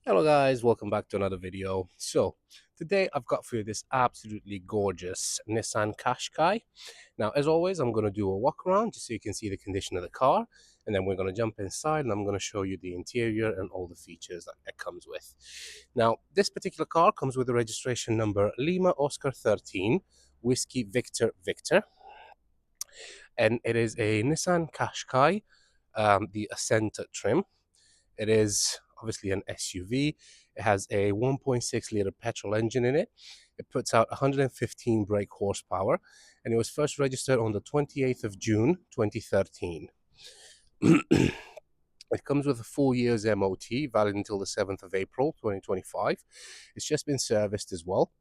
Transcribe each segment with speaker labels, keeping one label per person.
Speaker 1: Hello guys, welcome back to another video. So today I've got for you this absolutely gorgeous Nissan Qashqai. Now as always, I'm going to do a walk around just so you can see the condition of the car, and then we're going to jump inside and I'm going to show you the interior and all the features that it comes with. Now this particular car comes with a registration number Lima Oscar 13 Whiskey Victor Victor, and it is a Nissan Qashqai, the Acenta trim. It is obviously an SUV. It has a 1.6 liter petrol engine in it. It puts out 115 brake horsepower, and it was first registered on the 28th of June 2013. It comes with a 4 years MOT, valid until the 7th of April 2025. It's just been serviced as well,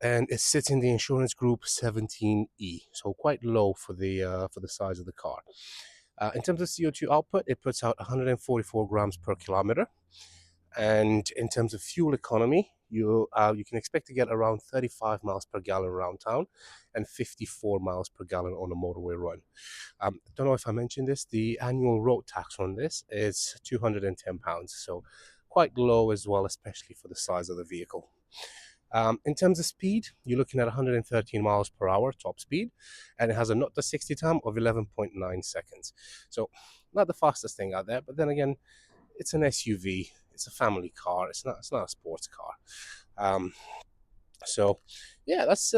Speaker 1: and it sits in the insurance group 17E, so quite low for the size of the car. In terms of CO2 output, it puts out 144 grams per kilometer. And in terms of fuel economy, you can expect to get around 35 miles per gallon around town and 54 miles per gallon on a motorway run. I don't know if I mentioned this, the annual road tax on this is £210, so quite low as well, especially for the size of the vehicle. In terms of speed, you're looking at 113 miles per hour top speed, and it has a 0 to 60 time of 11.9 seconds. So, not the fastest thing out there, but then again, it's an SUV. It's a family car. It's not a sports car. Um, so, yeah, that's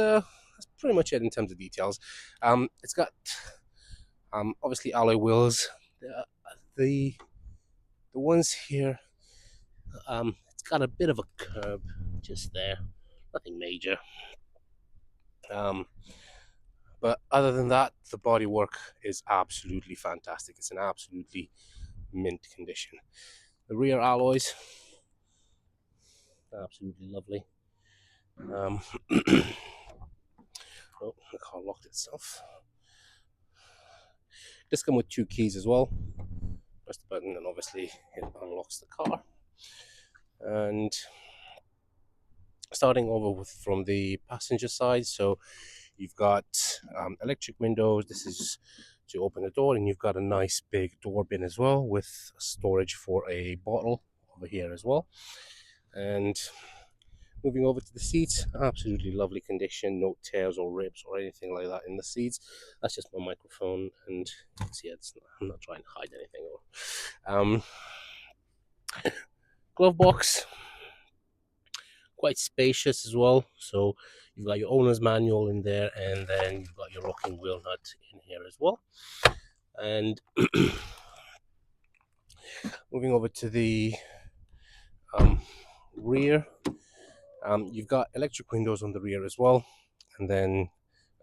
Speaker 1: pretty much it in terms of details. It's got obviously alloy wheels. The the ones here, it's got a bit of a curb just there. Nothing major. Um, but other than that, the bodywork is absolutely fantastic. It's an absolutely mint condition. The rear alloys, absolutely lovely. Um, oh, the car locked itself. Does come with two keys as well. Press the button and obviously it unlocks the car. And starting over from the passenger side, so you've got electric windows. This is to open the door, and you've got a nice big door bin as well with storage for a bottle over here as well. And moving over to the seats, absolutely lovely condition, no tears or rips or anything like that in the seats. That's just my microphone, and you can see I'm not trying to hide anything. Glove box, quite spacious as well. So you've got your owner's manual in there, and then you've got your rocking wheel nut in here as well. And moving over to the rear, you've got electric windows on the rear as well, and then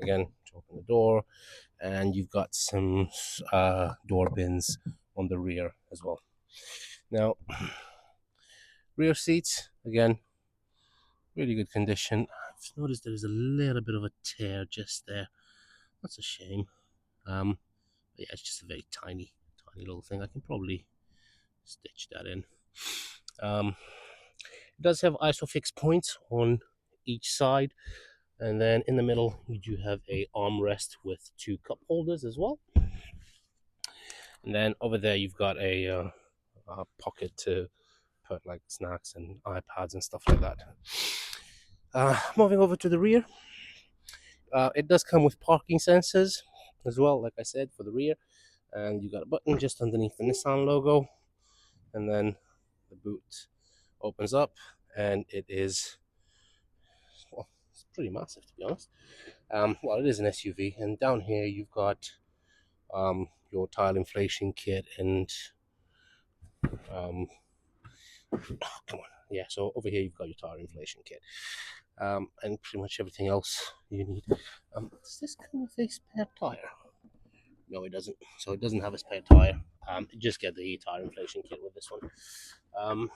Speaker 1: again to open the door, and you've got some door bins on the rear as well. Now, rear seats again, really good condition. I've noticed there's a little bit of a tear just there. That's a shame. But yeah, it's just a very tiny little thing. I can probably stitch that in. It does have isofix points on each side, and then in the middle you do have a armrest with two cup holders as well. And then over there you've got a pocket to put like snacks and iPads and stuff like that. Moving over to the rear, it does come with parking sensors as well, like I said, for the rear. And you got a button just underneath the Nissan logo, and then the boot opens up, and it is, well, it's pretty massive to be honest. Well, it is an SUV, and down here you've got your tire inflation kit and come on, yeah. So over here you've got your tire inflation kit, and pretty much everything else you need. Does this come with a spare tire? No, it doesn't. So it doesn't have a spare tire. You just get the tire inflation kit with this one. Um,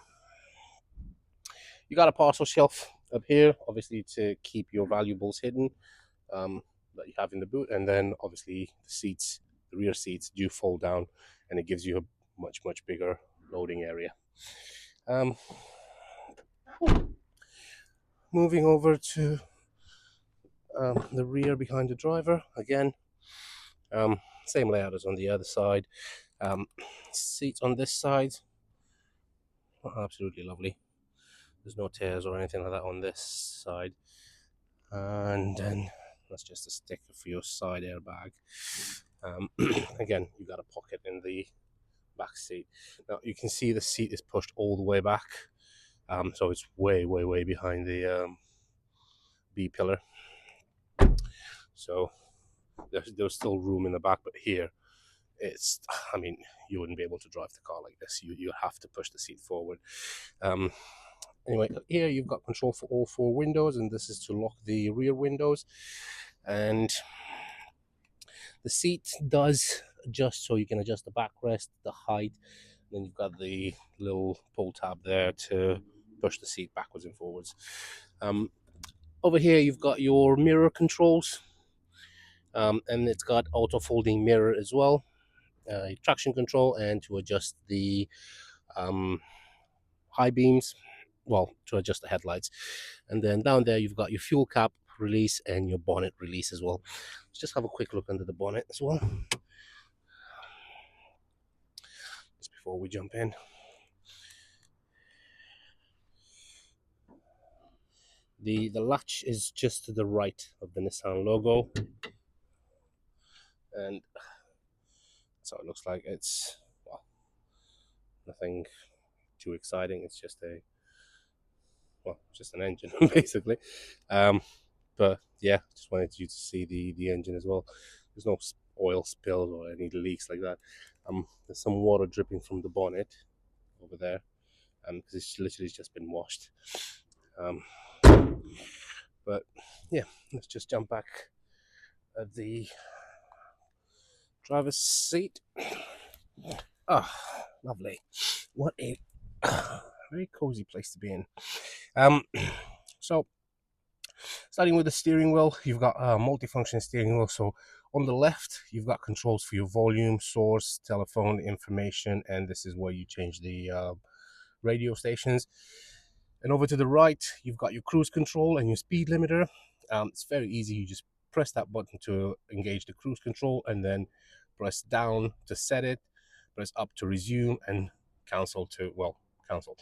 Speaker 1: you got a parcel shelf up here, obviously to keep your valuables hidden that you have in the boot, and then obviously the rear seats do fold down, and it gives you a much bigger loading area. Um, moving over to the rear behind the driver again. Same layout as on the other side. Seats on this side, absolutely lovely. There's no tears or anything like that on this side. And then that's just a sticker for your side airbag. Again, you got a pocket in the back seat. Now you can see the seat is pushed all the way back, so it's way behind the B pillar. So there's still room in the back, but here it's, I mean, you wouldn't be able to drive the car like this. You have to push the seat forward. Anyway, here you've got control for all four windows, and this is to lock the rear windows. And the seat does adjust, so you can adjust the backrest, the height. Then you've got the little pull tab there to push the seat backwards and forwards. Over here you've got your mirror controls, and it's got auto folding mirror as well, traction control, and to adjust the high beams, well, to adjust the headlights. And then down there you've got your fuel cap release and your bonnet release as well. Let's just have a quick look under the bonnet as well, just before we jump in. The latch is just to the right of the Nissan logo, and that's how it looks like. It's, well, nothing too exciting. It's just a, well, just an engine basically. But yeah, just wanted you to see the engine as well. There's no oil spills or any leaks like that. There's some water dripping from the bonnet over there, because it's literally just been washed. But yeah, let's just jump back at the driver's seat. Ah, lovely. What a very cozy place to be in. So starting with the steering wheel, you've got a multifunction steering wheel. So on the left, you've got controls for your volume, source, telephone information, and this is where you change the radio stations. And over to the right, you've got your cruise control and your speed limiter. It's very easy. You just press that button to engage the cruise control, and then press down to set it, press up to resume, and cancel to, well, cancel.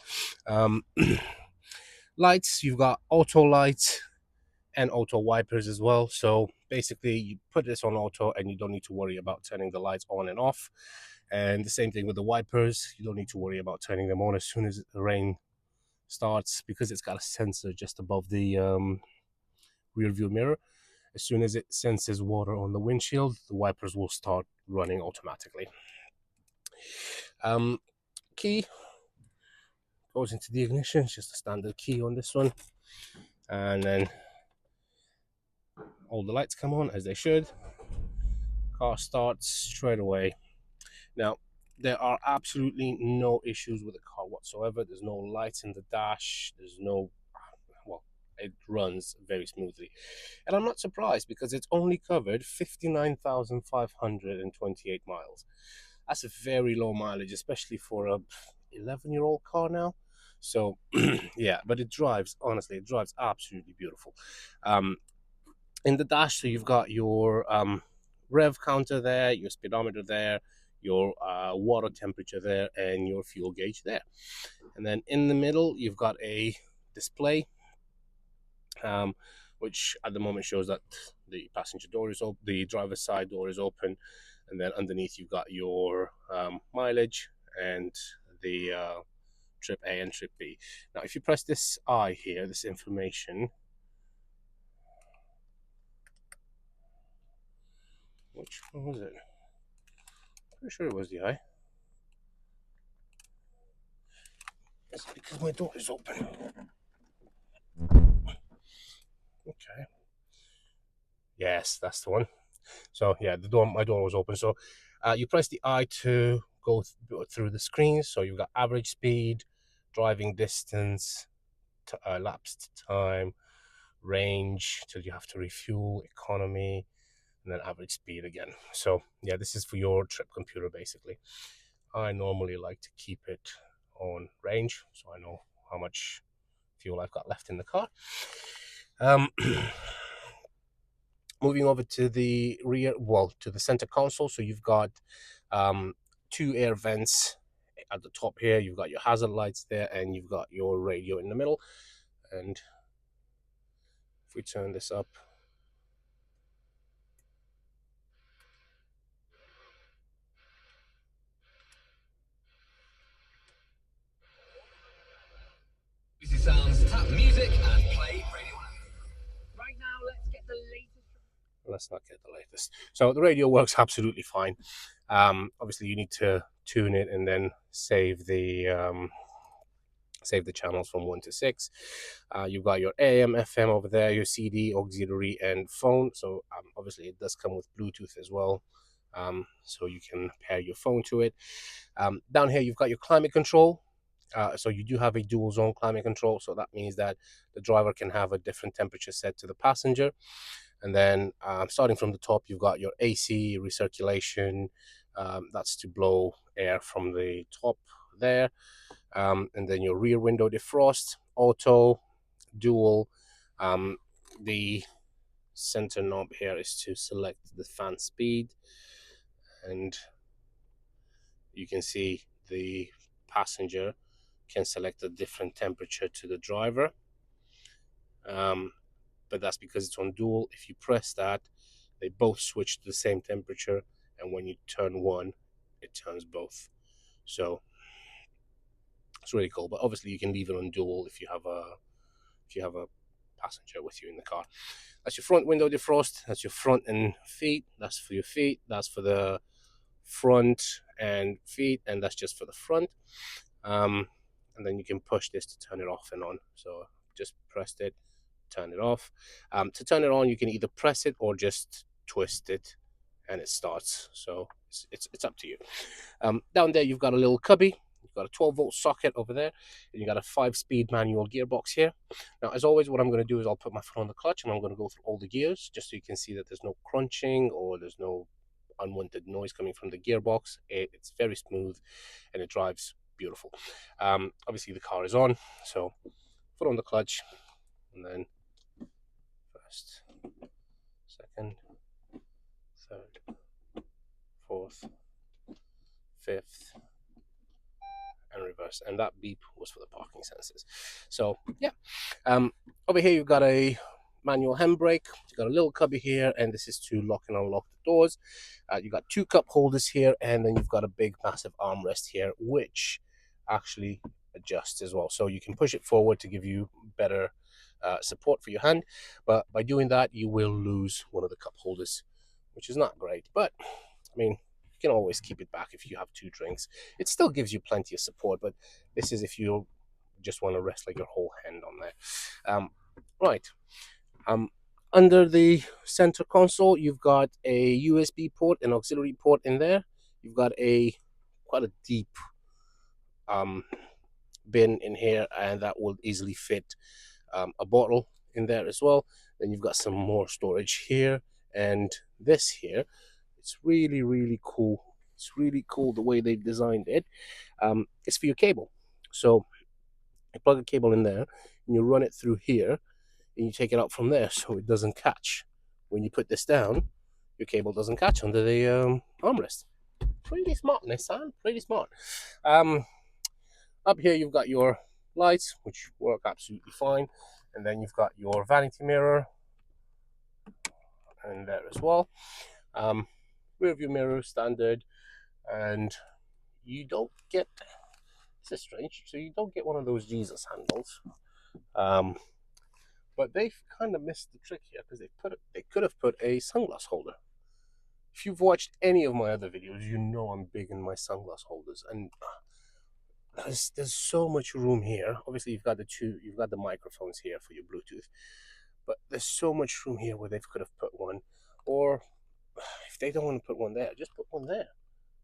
Speaker 1: Lights, you've got auto lights and auto wipers as well. So basically you put this on auto and you don't need to worry about turning the lights on and off. And the same thing with the wipers. You don't need to worry about turning them on as soon as the rain starts, because it's got a sensor just above the rear view mirror. As soon as it senses water on the windshield, the wipers will start running automatically. Key goes into the ignition. It's just a standard key on this one, and then all the lights come on as they should. Car starts straight away. Now, there are absolutely no issues with the car whatsoever. There's no lights in the dash. There's no, well, it runs very smoothly. And I'm not surprised, because it's only covered 59,528 miles. That's a very low mileage, especially for a 11-year-old car now. So yeah, but it drives, honestly, it drives absolutely beautiful. In the dash, so you've got your rev counter there, your speedometer there, your water temperature there, and your fuel gauge there. And then in the middle, you've got a display, which at the moment shows that the passenger door is open, the driver's side door is open, and then underneath you've got your mileage and the trip A and trip B. Now, if you press this I here, this information, which one was it? Pretty sure it was the I. It's because my door is open. Okay. Yes, that's the one. So yeah, my door was open. So you press the I to go through the screens. So you've got average speed, driving distance, elapsed time, range till you have to refuel, economy, and then average speed again. So yeah, this is for your trip computer basically. I normally like to keep it on range, so I know how much fuel I've got left in the car. Moving over to the rear, well, to the center console. So you've got 2 air vents at the top here, you've got your hazard lights there, and you've got your radio in the middle. And if we turn this up,
Speaker 2: Easy sounds, tap music and play radio. Right now, let's get the latest.
Speaker 1: let's not get the latest. So the radio works absolutely fine. Obviously, you need to tune it and then save the channels from 1 to 6. You've got your AM, FM over there, your CD, auxiliary, and phone. So obviously it does come with Bluetooth as well. So you can pair your phone to it. Down here, you've got your climate control. So you do have a dual zone climate control. So that means that the driver can have a different temperature set to the passenger. And then starting from the top, you've got your AC recirculation. That's to blow air from the top there. And then your rear window defrost, auto, dual. The center knob here is to select the fan speed, and you can see the passenger can select a different temperature to the driver. But that's because it's on dual. If you press that, they both switch to the same temperature, and when you turn one, it turns both. So it's really cool. But obviously, you can leave it on dual if you have a passenger with you in the car. That's your front window defrost. That's your front and feet. That's for your feet. That's for the front and feet, and that's just for the front. And then you can push this to turn it off and on. So just pressed it, turn it off. To turn it on, you can either press it or just twist it, and it starts. So it's up to you. Down there, you've got a little cubby. You've got a 12-volt socket over there, and you got a 5-speed manual gearbox here. Now, as always, what I'm going to do is I'll put my foot on the clutch, and I'm going to go through all the gears, just so you can see that there's no crunching or there's no unwanted noise coming from the gearbox. It's very smooth, and it drives beautiful. Obviously, the car is on, so foot on the clutch, and then first, second, third, fourth, fifth, and reverse. And that beep was for the parking sensors. So yeah, over here you've got a manual handbrake. You've got a little cubby here, and this is to lock and unlock the doors. You've got 2 cup holders here, and then you've got a big massive armrest here, which actually adjusts as well. So you can push it forward to give you better support for your hand, but by doing that you will lose one of the cup holders, which is not great. But I mean, you can always keep it back if you have 2 drinks. It still gives you plenty of support, but this is if you just want to rest like your whole hand on there. Right. Under the center console, you've got a USB port, an auxiliary port in there. You've got quite a deep bin in here, and that will easily fit a bottle in there as well. Then you've got some more storage here, and this here, it's really, really cool. It's really cool the way they've designed it. It's for your cable. So you plug a cable in there, and you run it through here, and you take it out from there so it doesn't catch. When you put this down, your cable doesn't catch under the armrest. Pretty smart, Nissan. Pretty smart. Up here you've got your lights, which work absolutely fine, and then you've got your vanity mirror and there as well. Rear view mirror standard, and you don't get, this is strange, so you don't get one of those Jesus handles. But they've kind of missed the trick here, because they could have put a sunglass holder. If you've watched any of my other videos, you know I'm big in my sunglass holders, and there's so much room here. Obviously, you've got the microphones here for your Bluetooth, but there's so much room here where they could have put one. Or if they don't want to put one there, just put one there.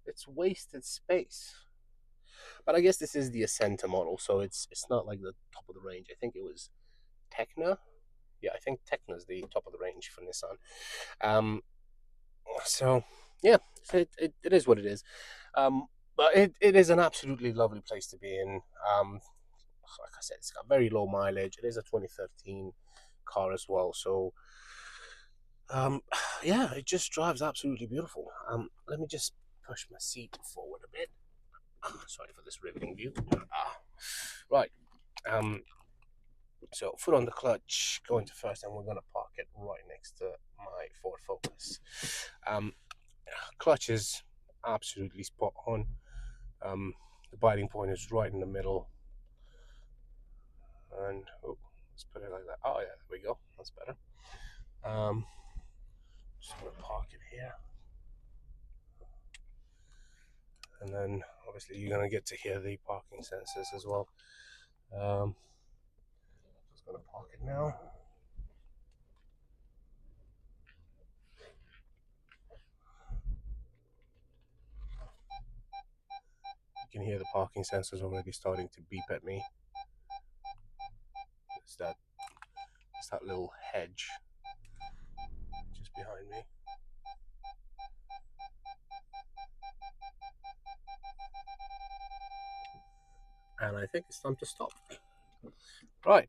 Speaker 1: It's wasted space. But I guess this is the Acenta model, so it's not like the top of the range. I think it was Tecna. Yeah, I think Tecna is the top of the range for Nissan. So yeah, it is what it is. But it is an absolutely lovely place to be in. Like I said, it's got very low mileage. It is a 2013 car as well. So yeah, it just drives absolutely beautiful. Let me just push my seat forward a bit. Sorry for this riveting view. Right. Um, so foot on the clutch, go into first, and we're gonna park it right next to my Ford Focus. Um, Clutch is absolutely spot on. The biting point is right in the middle, and oh, let's put it like that. Oh yeah, there we go. That's better. Um, just gonna park it here, and then obviously you're gonna get to hear the parking sensors as well. Just gonna park it now. You can hear the parking sensors already starting to beep at me. It's that little hedge just behind me. And I think it's time to stop. Right.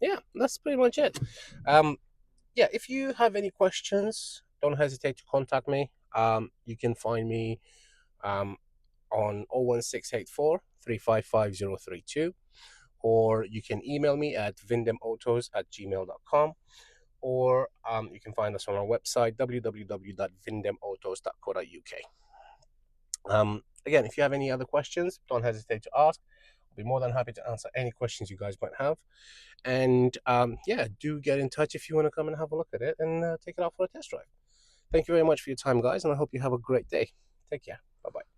Speaker 1: Yeah, that's pretty much it. Yeah, if you have any questions, don't hesitate to contact me. You can find me um, on 01684 355 or you can email me at vindemautos@gmail.com, or you can find us on our website www.vindemautos.co.uk. Again, if you have any other questions, don't hesitate to ask. I'll be more than happy to answer any questions you guys might have. And yeah, do get in touch if you want to come and have a look at it and take it out for a test drive. Thank you very much for your time, guys, and I hope you have a great day. Take care. Bye bye.